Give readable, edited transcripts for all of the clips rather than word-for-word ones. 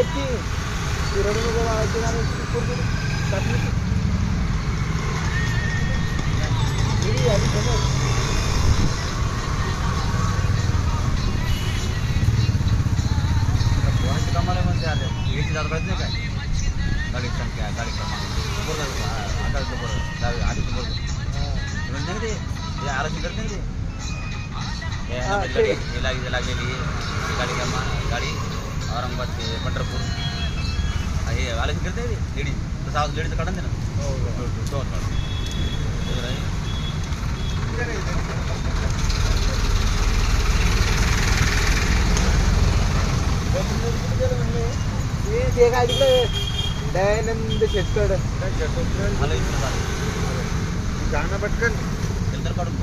ती रडू नको मारायची गाणं कमाला म्हणते आले याची जात कळत नाही काय गाडी संख्या गाडी क्रमांक बरोबर आठ बरोबर आधी बरोबर नाही ते आरक्षण करत नाही ते लागलेली गाडी गाडी औरंगाबाद ते पंढरपूर हे आरक्षण करत नाही ते लेडीज तसं आज लेडीचं काढून दे ना ते काय तिकडे दयानंद शेतकड गाणं पटकन तर काढून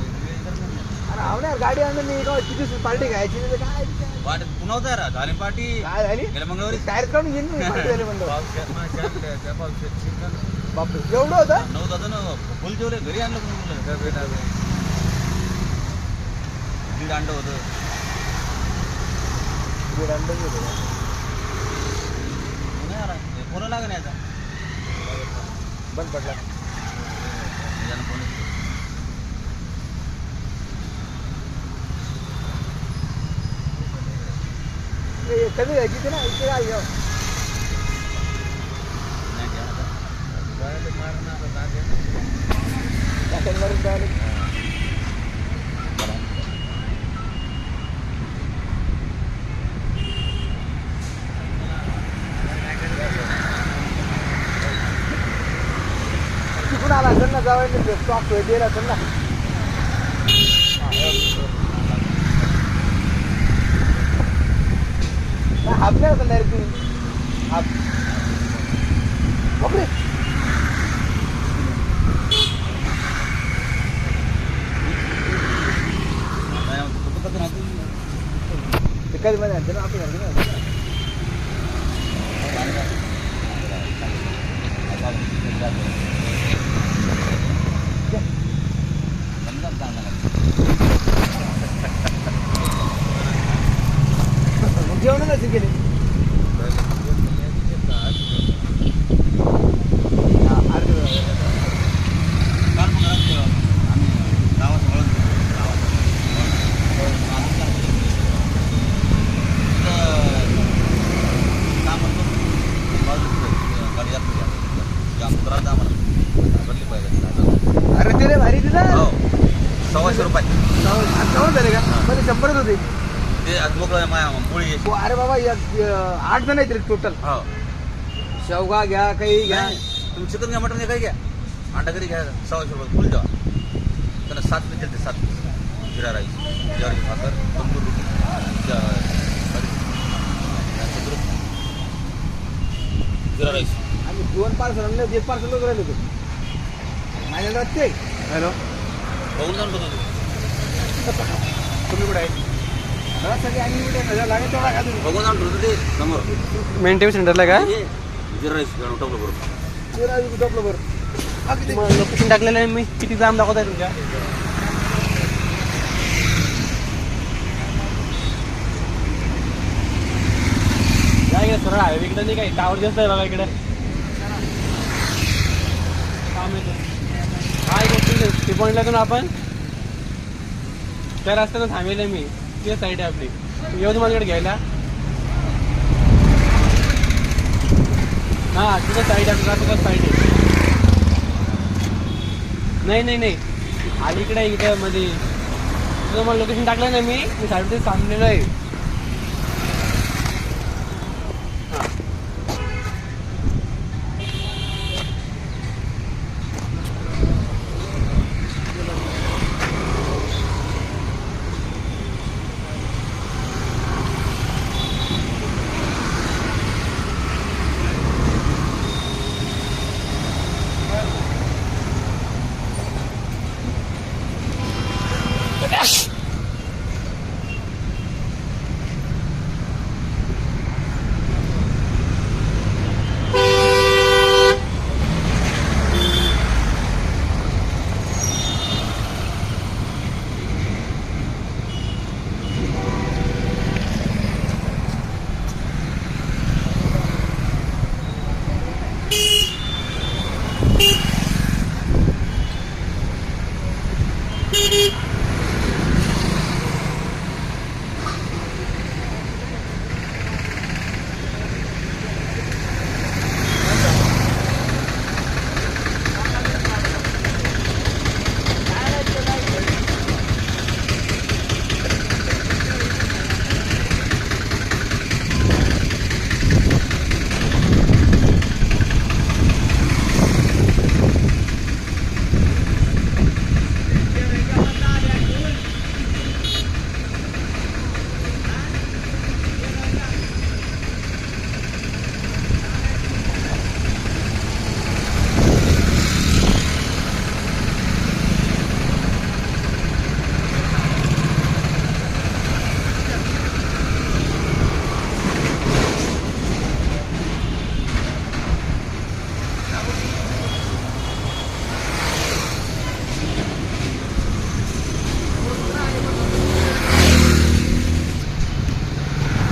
अरे गाडी आणून किती पार्टी घ्यायची काय वाट पुन्हा होता यार झाली पार्टी काय झाली गेल्या मंगळवारी टायर काढून घेईन म्हणतो बापरे एवढं होतं 9 दादा ना फुल जेवले घरी आणलं मुलं दीड अंड होतं दीड अंड होतं फोन लाग नाही आता बंद पडला कमी घ्यायची ना इथे काय घेऊ तिकडून आला असेल ना जावं स्टॉक दिला असेल ना हाफ नाही होता डायरेक्ट तुम्ही हाफ बापरे ते कधी मध्ये आणते ना आपण जेवण नसेल गेले अरे ते रे भारी दिला 100 रुपये झाले का मध्ये 100च होते ते पोळी अरे बाबा 8 जण आहेत रे टोटल हो शेवगा घ्या काही घ्या तुम्ही चिकन घ्या मटन घ्या काही घ्या अंडा करी घ्या 100 रुपये फुल द्या त्यांना 7 पीस देते 7 पीस जिरा राईस ज्वारी भाकर तंदूर रोटी जिरा राईस आम्ही 2 पार्सल आणले 1 पार्सल राहिले होते माझ्या वाटते हॅलो बघून जाऊन बघतो तुम्ही कुठे आहे सगळे आम्ही कुठे लागेल तेवढा का तुम्ही बघून जाऊन ठेवतो ते समोर मेंटेनन्स सेंटरला का जिरा राईस टोपलं बरोबर टोपलं बरं लोकेशन टाकलेलं आहे मी किती जाम दाखवत आहे तुमच्या काय सरळ हायवे इकडे नाही काही टावर जास्त आहे बघा इकडे काय गोष्टी टी पॉईंटला आपण त्या रस्त्यानं थांबेल मी ते साईड आहे आपली यवतमाळकडे घ्यायला हा तुझं साईड आहे तुझं साईड आहे नाही अलीकडे इकडे मध्ये तुझं मला लोकेशन टाकलं ना मी साईडमध्ये थांबलेलो आहे